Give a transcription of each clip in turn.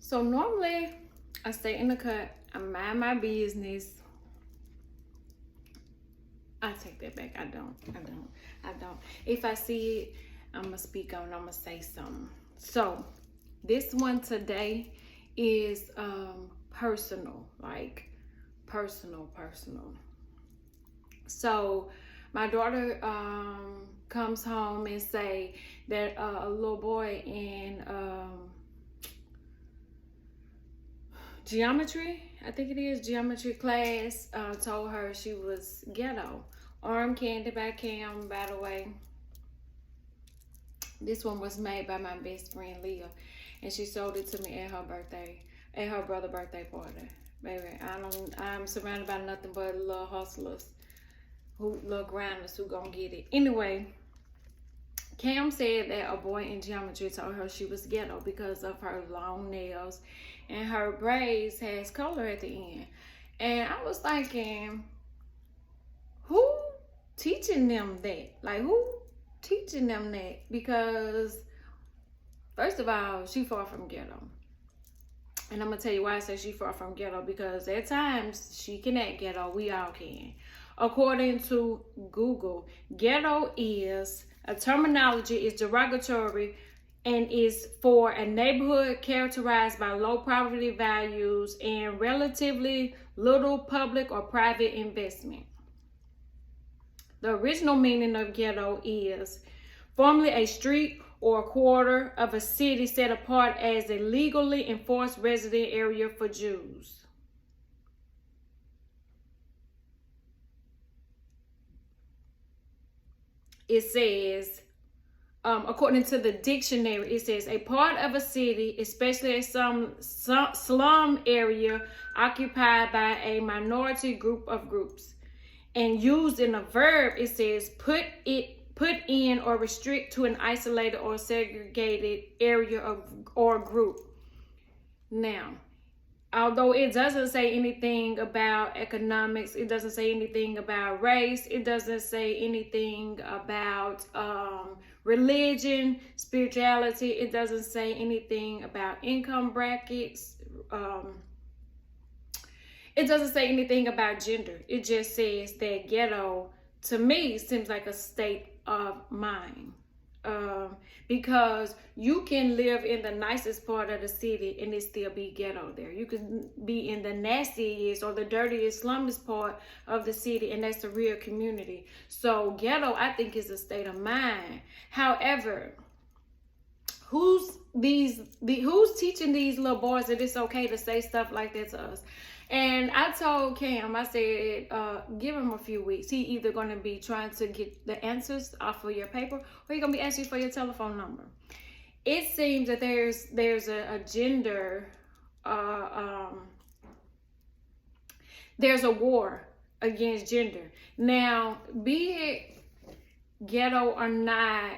So normally I stay in the cut, I mind my business. I take that back. I don't. If I see it, I'm gonna speak on, I'm gonna say something. So this one today is personal, like personal. So my daughter comes home and say that a little boy in geometry, I think it is geometry class, told her she was ghetto. Arm candy by Cam, by the way. This one was made by my best friend Leah, and she sold it to me at her birthday, at her brother's birthday party. Baby, I'm surrounded by nothing but little hustlers, little grinders who gonna get it. Anyway, Cam said that a boy in geometry told her she was ghetto because of her long nails and her braids has color at the end. And I was thinking, who teaching them that? Like, who teaching them that? Because first of all, she far from ghetto. And I'm gonna tell you why I say she far from ghetto, because at times she can act ghetto. We all can. According to Google, ghetto is a terminology, is derogatory and is for a neighborhood characterized by low property values and relatively little public or private investment. The original meaning of ghetto is formerly a street or a quarter of a city set apart as a legally enforced resident area for Jews. It says, according to the dictionary, it says a part of a city, especially some slum area occupied by a minority group of groups. And used in a verb, it says put in or restrict to an isolated or segregated area or group. Now, although it doesn't say anything about economics, it doesn't say anything about race, it doesn't say anything about religion, spirituality, it doesn't say anything about income brackets, it doesn't say anything about gender. It just says that ghetto, to me, seems like a state of mind. Because you can live in the nicest part of the city and it still be ghetto there. You can be in the nastiest or the dirtiest, slummiest part of the city, and that's the real community. So ghetto, I think, is a state of mind. However, who's teaching these little boys that it's okay to say stuff like that to us? And I told Cam, I said, give him a few weeks. He either going to be trying to get the answers off of your paper, or he's going to be asking for your telephone number. It seems that there's a gender, there's a war against gender. Now, be it ghetto or not,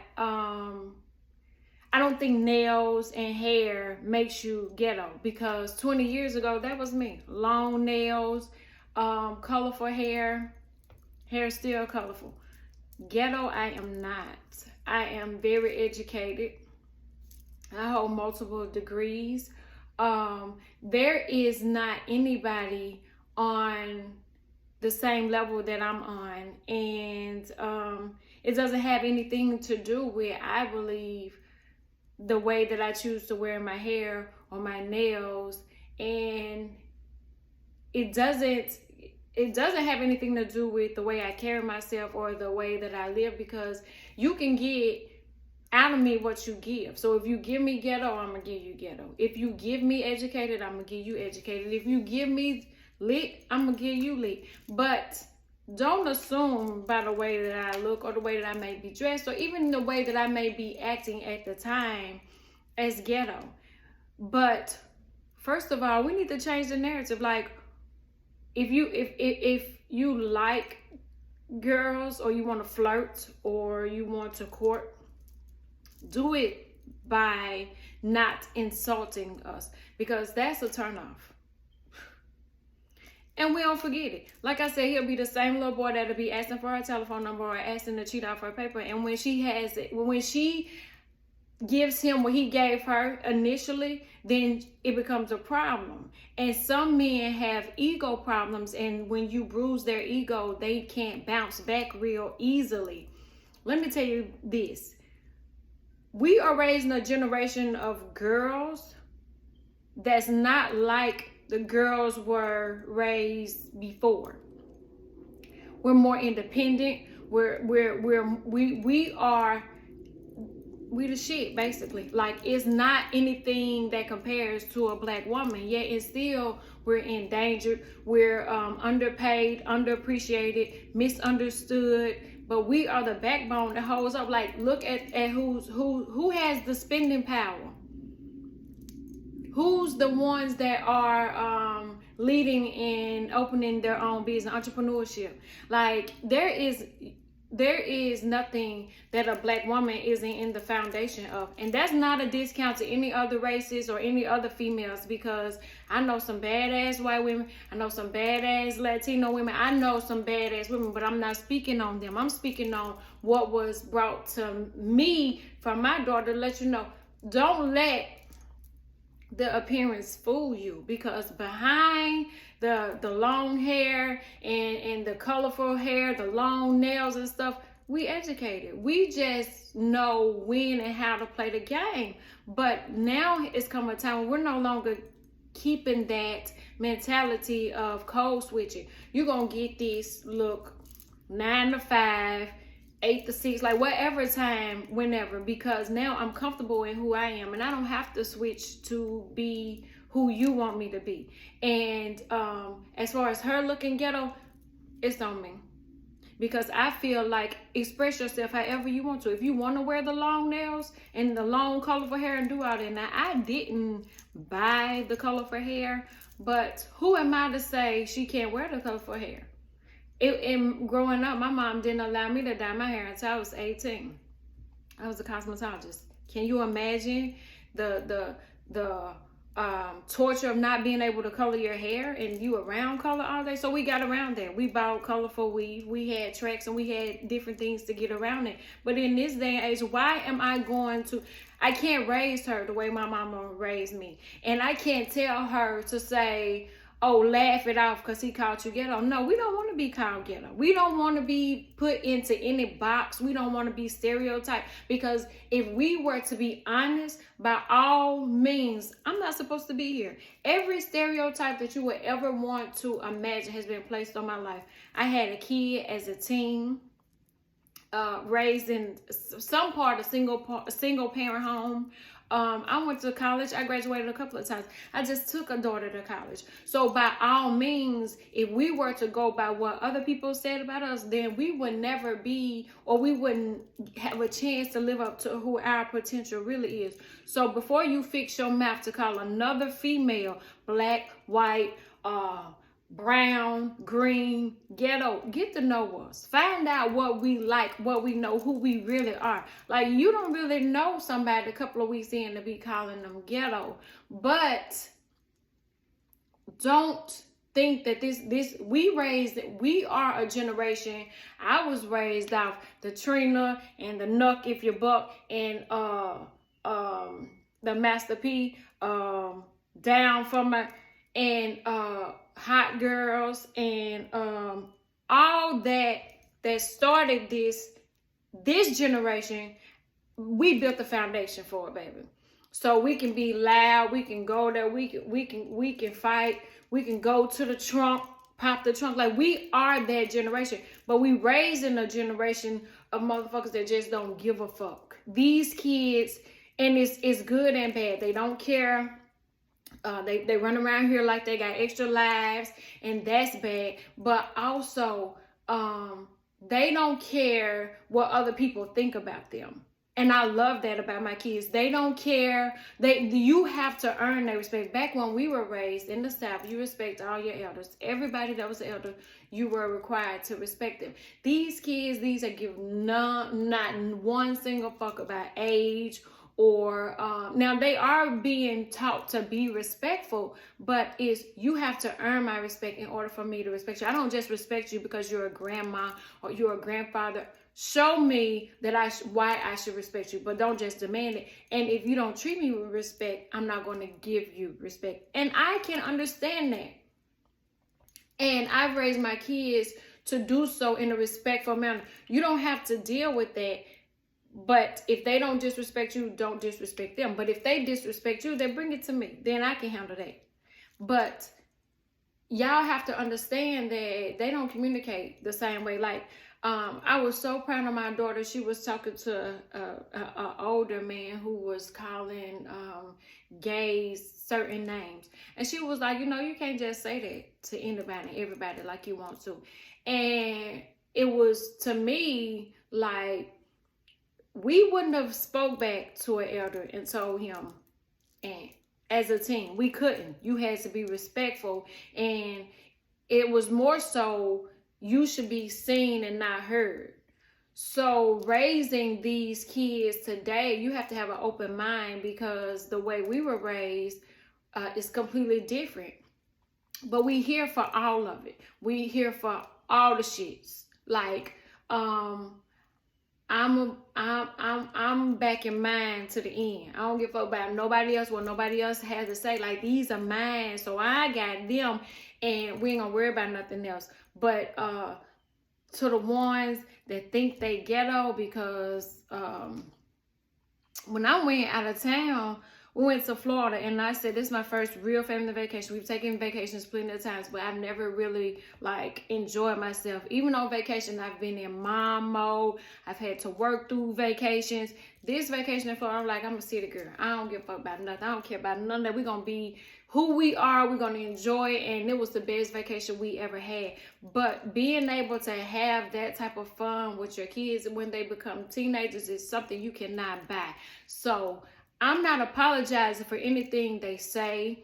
I don't think nails and hair makes you ghetto, because 20 years ago, that was me. Long nails, colorful hair still colorful. Ghetto, I am not. I am very educated. I hold multiple degrees. There is not anybody on the same level that I'm on. And it doesn't have anything to do with, I believe, the way that I choose to wear my hair or my nails, and it doesn't have anything to do with the way I carry myself or the way that I live, because you can get out of me what you give. So if you give me ghetto, I'm gonna give you ghetto. If you give me educated, I'm gonna give you educated. If you give me lit, I'm gonna give you lit. But don't assume by the way that I look or the way that I may be dressed or even the way that I may be acting at the time as ghetto. But first of all, we need to change the narrative. Like, if you like girls, or you want to flirt, or you want to court, do it by not insulting us, because that's a turnoff. And we don't forget it. Like I said, he'll be the same little boy that'll be asking for her telephone number or asking to cheat off her paper. And when she gives him what he gave her initially, then it becomes a problem. And some men have ego problems, and when you bruise their ego, they can't bounce back real easily. Let me tell you this. We are raising a generation of girls that's not like the girls were raised before. We're more independent. We the shit, basically. Like, it's not anything that compares to a black woman, yet it's still, we're endangered, we're underpaid, underappreciated, misunderstood, but we are the backbone that holds up. Like, look at who has the spending power. Who's the ones that are leading and opening their own business, entrepreneurship? Like, there is nothing that a black woman isn't in the foundation of. And that's not a discount to any other races or any other females, because I know some badass white women, I know some badass Latino women, I know some badass women, but I'm not speaking on them. I'm speaking on what was brought to me from my daughter to let you know, don't let the appearance fool you, because behind the long hair and the colorful hair, the long nails and stuff, we educated. We just know when and how to play the game. But now it's come a time when we're no longer keeping that mentality of code switching. You're gonna get this look 9 to 5, 8 to 6, like whatever time, whenever, because now I'm comfortable in who I am and I don't have to switch to be who you want me to be. And as far as her looking ghetto, it's on me, because I feel like, express yourself however you want to. If you want to wear the long nails and the long colorful hair and do all that. Now, I didn't buy the colorful hair, but who am I to say she can't wear the colorful hair? In growing up, my mom didn't allow me to dye my hair until I was 18. I was a cosmetologist. Can you imagine the torture of not being able to color your hair and you around color all day? So we got around that. We bought colorful weave. We had tracks and we had different things to get around it. But in this day and age, why am I going to... I can't raise her the way my mama raised me. And I can't tell her to say, oh, laugh it off because he called you ghetto. No, we don't want to be called ghetto. We don't want to be put into any box. We don't want to be stereotyped, because if we were to be honest, by all means, I'm not supposed to be here. Every stereotype that you would ever want to imagine has been placed on my life. I had a kid as a teen, raised in some part of a single parent home. I went to college. I graduated a couple of times. I just took a daughter to college. So by all means, if we were to go by what other people said about us, then we would never be, or we wouldn't have a chance to live up to who our potential really is. So before you fix your mouth to call another female black, white, brown, green, ghetto, get to know us. Find out what we like, what we know, who we really are. Like, you don't really know somebody a couple of weeks in to be calling them ghetto. But don't think that we are a generation. I was raised off the Trina and the Nuck If You Buck and the Master P, down from my, and Hot Girls, and all that started this generation. We built the foundation for it, baby. So we can be loud, we can go there, we can fight, we can go to the trunk, pop the trunk. Like, we are that generation. But we raised in a generation of motherfuckers that just don't give a fuck. These kids, and it's good and bad, they don't care. They run around here like they got extra lives, and that's bad. But also, they don't care what other people think about them. And I love that about my kids. They don't care. You have to earn their respect. Back when we were raised in the South, you respect all your elders. Everybody that was an elder, you were required to respect them. These kids, these are give not one single fuck about age, or now they are being taught to be respectful, but you have to earn my respect in order for me to respect you. I don't just respect you because you're a grandma or you're a grandfather. show me that why I should respect you, but don't just demand it. And if you don't treat me with respect, I'm not going to give you respect. And I can understand that. And I've raised my kids to do so in a respectful manner. You don't have to deal with that. But if they don't disrespect you, don't disrespect them. But if they disrespect you, then bring it to me. Then I can handle that. But y'all have to understand that they don't communicate the same way. Like, I was so proud of my daughter. She was talking to an older man who was calling gays certain names. And she was like, you can't just say that to anybody, everybody like you want to. And it was, to me, like, we wouldn't have spoke back to an elder and told him, and as a team, we couldn't. You had to be respectful. And it was more so, you should be seen and not heard. So raising these kids today, you have to have an open mind, because the way we were raised is completely different. But we here for all of it. We here for all the shits. Like, I'm backing mine to the end. I don't give a fuck about nobody else, what nobody else has to say. Like, these are mine, so I got them, and we ain't gonna worry about nothing else. But to the ones that think they ghetto, because when I went out of town, we went to Florida, and I said, this is my first real family vacation. We've taken vacations plenty of times, but I've never really, like, enjoyed myself. Even on vacation, I've been in mom mode. I've had to work through vacations. This vacation in Florida, I'm like, I'm a city girl. I don't give a fuck about nothing. I don't care about none of that. We're going to be who we are. We're going to enjoy it, and it was the best vacation we ever had. But being able to have that type of fun with your kids when they become teenagers is something you cannot buy. So I'm not apologizing for anything they say,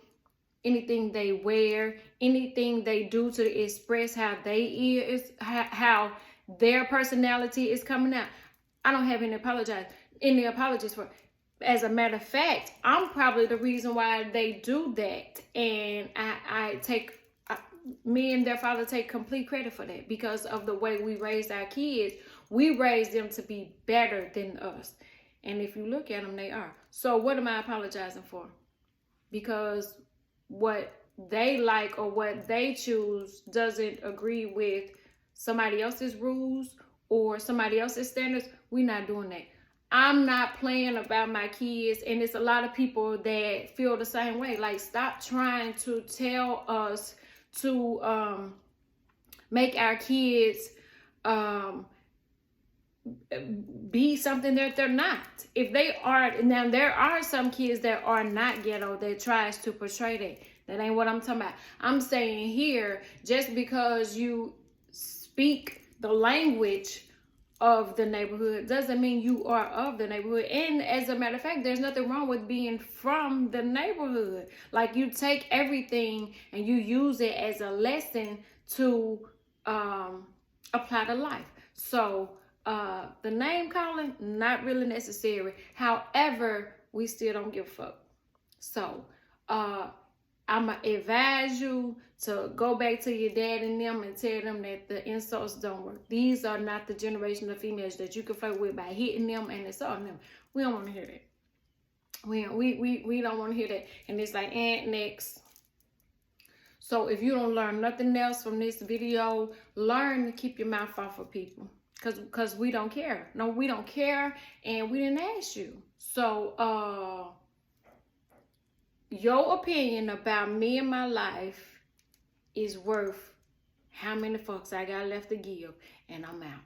anything they wear, anything they do to express how they is, how their personality is coming out. I don't have any apologies for it. As a matter of fact, I'm probably the reason why they do that. And me and their father take complete credit for that, because of the way we raised our kids. We raised them to be better than us. And if you look at them, they are. So what am I apologizing for? Because what they like or what they choose doesn't agree with somebody else's rules or somebody else's standards. We're not doing that. I'm not playing about my kids. And it's a lot of people that feel the same way. Like, stop trying to tell us to make our kids be something that they're not. If they are, now there are some kids that are not ghetto that tries to portray that. That ain't what I'm talking about. I'm saying here, just because you speak the language of the neighborhood doesn't mean you are of the neighborhood. And as a matter of fact, there's nothing wrong with being from the neighborhood. Like, you take everything and you use it as a lesson to apply to life. So the name calling, not really necessary. However, we still don't give a fuck. So I'm going to advise you to go back to your dad and them and tell them that the insults don't work. These are not the generation of females that you can flirt with by hitting them and assaulting them. We don't want to hear that. We don't want to hear that. And it's like, next. So if you don't learn nothing else from this video, learn to keep your mouth off of people. Because we don't care. No, we don't care, and we didn't ask you. So, your opinion about me and my life is worth how many fucks I got left to give, and I'm out.